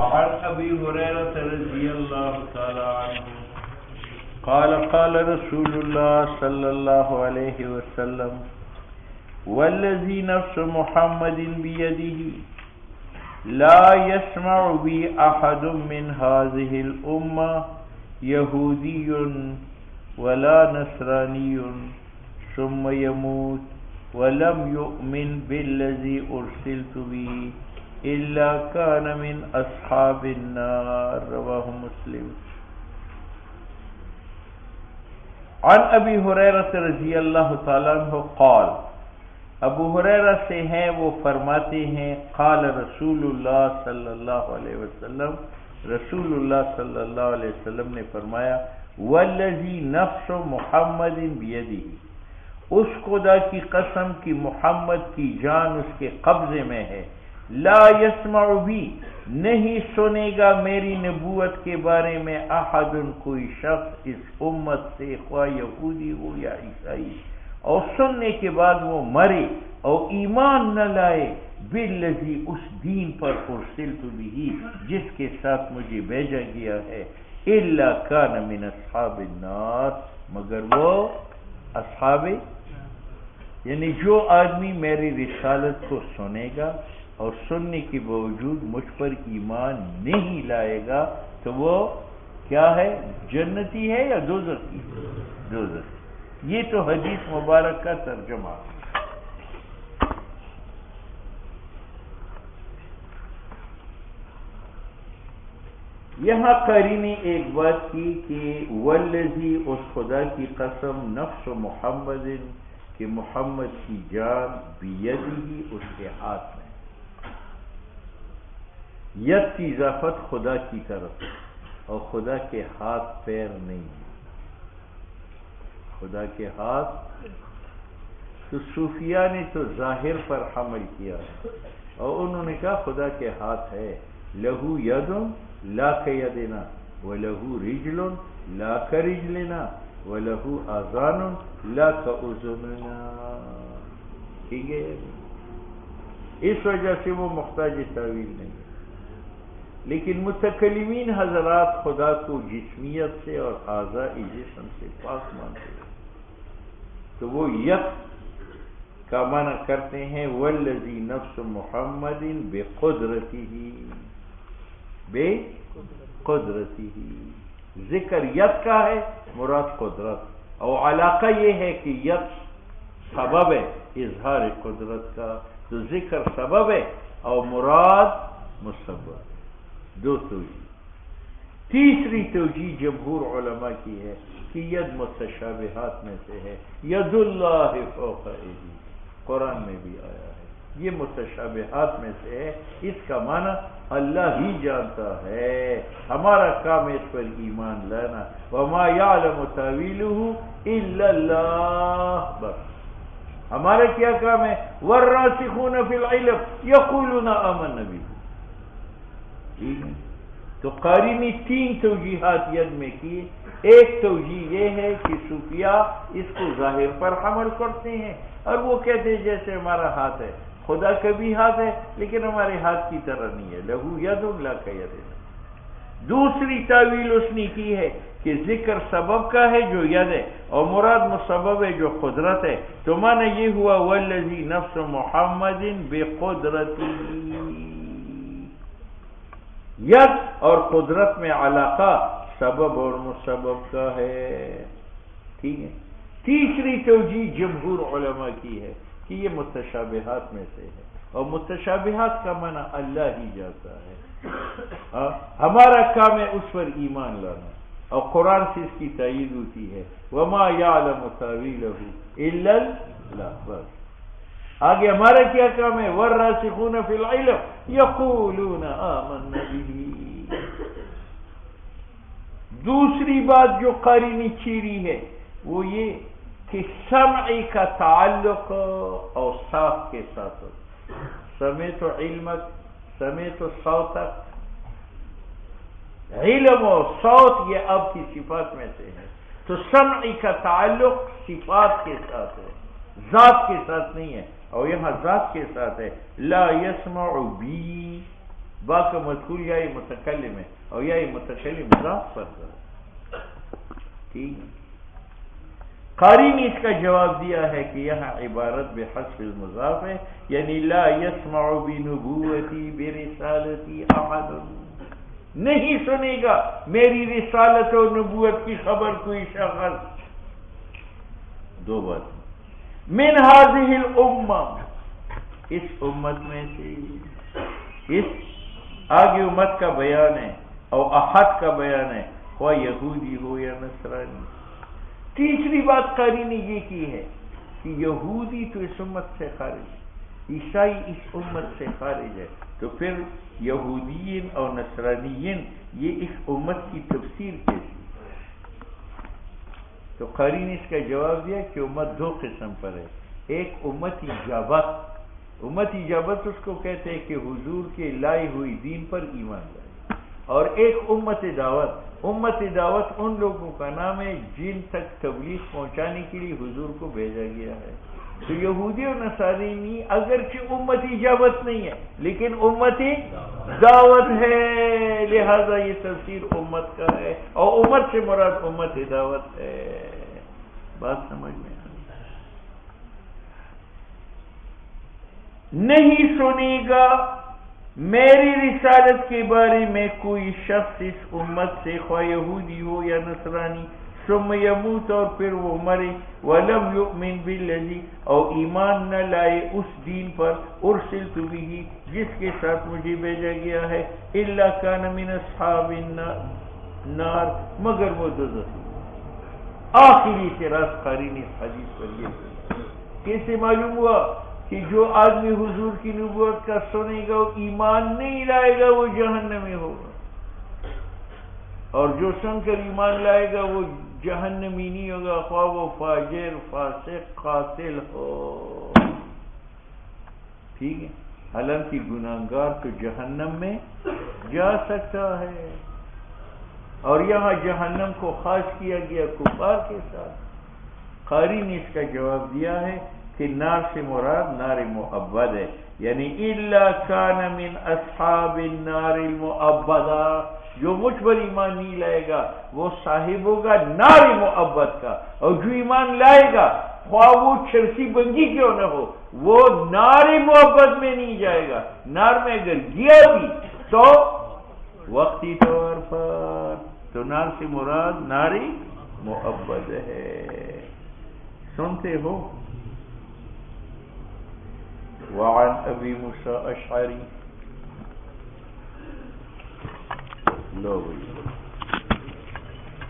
وعن ابي هريره رضي الله تعالى عنه قال قال رسول الله صلى الله عليه وسلم والذي نفس محمد بيده لا يسمع بي احد من هذه الامه يهودي ولا نصراني ثم يموت ولم يؤمن بالذي ارسلت به الا كان من اصحاب النار رواه مسلم. عن ابی ہریرہ رضی اللہ تعالیٰ عنہ قال، ابو ہریرہ سے ہیں وہ فرماتے ہیں قال رسول اللہ صلی اللہ علیہ وسلم، رسول اللہ صلی اللہ علیہ وسلم نے فرمایا والذی نفس محمد بیدہ، اس خدا کی قسم کہ محمد کی جان اس کے قبضے میں ہے، لا یسمع بی، نہیں سنے گا میری نبوت کے بارے میں احد، کوئی شخص اس امت سے، خواہ یہودی ہو یا عیسائی، اور سننے کے بعد وہ مرے اور ایمان نہ لائے بالذی، اس دین پر ارسلت بہ، جس کے ساتھ مجھے بھیجا گیا ہے، الا کان من اصحاب النار، مگر وہ اصحاب، یعنی جو آدمی میری رسالت کو سنے گا اور سننے کے باوجود مجھ پر ایمان نہیں لائے گا تو وہ کیا ہے، جنتی ہے یا دوزخی؟ دوزخی. یہ تو حدیث مبارک کا ترجمہ. یہاں قاری نے ایک بات کی کہ والذی، اس خدا کی قسم، نفس محمد، کہ محمد کی جان بیدہ، اس کے ہاتھ میں. ید کی اضافت خدا کی طرف، اور خدا کے ہاتھ پیر نہیں ہے، خدا کے ہاتھ. تو صوفیاء نے تو ظاہر پر حمل کیا اور انہوں نے کہا خدا کے ہاتھ ہے، لہو ید لا کیدنا، ولہو رجل لا کرجلنا، وَلَهُ آذَانٌ لَا كَأُذُنِنَا. ٹھیک ہے، اس وجہ سے وہ محتاج تعویل نہیں ہے. لیکن متکلمین حضرات خدا کو جسمیت سے اور اعضاء جسم سے پاک مانتے ہیں، تو وہ یک کا معنی کرتے ہیں وَالَّذِي نَفْسُ مُحَمَّدٍ بِقُدْرَتِهِ، بِقُدْرَتِهِ. ذکر ید کا ہے، مراد قدرت، اور علاقہ یہ ہے کہ ید سبب ہے اظہار قدرت کا، تو ذکر سبب ہے اور مراد مسبب. دو توجیہ. تیسری توجیہ جمہور علماء کی ہے کہ ید متشابہات میں سے ہے، ید اللہ فوق ایدی، قرآن میں بھی آیا ہے، یہ متشابہات میں سے ہے. اس کا معنی اللہ ہی جانتا ہے، ہمارا کام اس پر ایمان لانا. وما یعلم تاویلہ الا اللہ، بس ہمارا کیا کام ہے. والراسخون فی العلم یقولون آمنا بہ. ٹھیک ہے، تو قاری نے تین توجیحات ید میں کی. ایک توجیہ یہ ہے کہ صوفیاء اس کو ظاہر پر حمل کرتے ہیں اور وہ کہتے ہیں جیسے ہمارا ہاتھ ہے، خدا کا بھی ہاتھ ہے لیکن ہمارے ہاتھ کی طرح نہیں ہے، لہو ید لا کیدنا. دوسری تعویل اس نے کی ہے کہ ذکر سبب کا ہے جو ید ہے اور مراد مسبب ہے جو قدرت ہے. تو معنی یہ ہوا والذی نفس محمد بقدرتی، ید اور قدرت میں علاقہ سبب اور مسبب کا ہے. ٹھیک ہے. تیسری توجیہ جمہور علماء کی ہے کہ یہ متشابہات میں سے ہے، اور متشابہات کا معنی اللہ ہی جاتا ہے، ہمارا کام ہے اس پر ایمان لانا، اور قرآن سے اس کی تائید ہوتی ہے وما یعلم تاویلہ الا اللہ. بس آگے ہمارا کیا کام ہے والراسخون فی العلم یقولون آمنا بہ. دوسری بات جو قاری نے چھیڑی ہے وہ یہ کہ سمعی کا تعلق اوصاف کے ساتھ ہوتا. سمعت علمک، سمعت صوتک، علم و صوت یہ اب کی صفات میں سے ہے. تو سمعی کا تعلق صفات کے ساتھ ہے، ذات کے ساتھ نہیں ہے، اور یہاں ذات کے ساتھ ہے. لا یسمع بی، با کا مدخول یا یہ متکلم ہے اور یا یہ متکلم ذات پر ہے. ٹھیک ہے. قاری نے اس کا جواب دیا ہے کہ یہاں عبارت بحذف المضاف ہے، یعنی لا یسمع بنبوتی برسالتی احد، نہیں سنے گا میری رسالت و نبوت کی خبر کوئی شخص. دو بات، من هذه الامہ، اس امت میں سے، اس آگے امت کا بیان ہے اور احد کا بیان ہے، خواہ یہودی ہو یا نصرانی. تیسری بات قاری نے یہ کی ہے کہ یہودی تو اس امت سے خارج ہے، عیسائی اس امت سے خارج ہے، تو پھر یہودین اور نصرانیین یہ اس امت کی تفسیر کیسی؟ تو قاری نے اس کا جواب دیا کہ امت دو قسم پر ہے. ایک امت اجابت، امت اجابت اس کو کہتے ہیں کہ حضور کے لائی ہوئی دین پر ایمان لائے، اور ایک امت دعوت. امت دعوت ان لوگوں کا نام ہے جن تک تبلیغ پہنچانے کے لیے حضور کو بھیجا گیا ہے. تو یہودی اور نصرانی اگرچہ امت اجابت نہیں ہے لیکن امت دعوت ہے، لہذا یہ تفسیر امت کا ہے، اور امت سے مراد امت دعوت ہے. بات سمجھ میں نہیں سنے گا میری رسالت کے بارے میں کوئی شخص اس امت سے، خواہ یہودی ہو یا نصرانی، ثم یموت، اور پھر وہ مرے، ولم یؤمن بالذی، اور ایمان نہ لائے اس دین پر، ارسلت بہ، جس کے ساتھ مجھے بھیجا گیا ہے، الا کان من اصحاب النار، مگر وہ دوزخی. آخری اعتراض قاری نے اس حدیث پر یہ کیسے معلوم ہوا کہ جو آدمی حضور کی نبوت کا سنے گا وہ ایمان نہیں لائے گا وہ جہنمی ہوگا، اور جو سن کر ایمان لائے گا وہ جہنمی نہیں ہوگا، خواہ وہ فاجر، فاسق، قاتل ہو. ٹھیک ہے. حالانکہ گناہگار تو جہنم میں جا سکتا ہے، اور یہاں جہنم کو خاص کیا گیا کفار کے ساتھ. قاری نے اس کا جواب دیا ہے کہ نار سے مراد نار مؤبد ہے، یعنی الا کان من اصحاب النار المؤبدہ، جو مجھ پر ایمان نہیں لائے گا وہ صاحب ہوگا نار مؤبد کا، اور جو ایمان لائے گا خواہ وہ چرسی بنگی کیوں نہ ہو وہ نار مؤبد میں نہیں جائے گا. نار میں اگر گیا بھی تو وقتی طور پر، تو نار سے مراد نار مؤبد ہے. سنتے ہو. وعن ابی موسیٰ اشعری، لو بھئی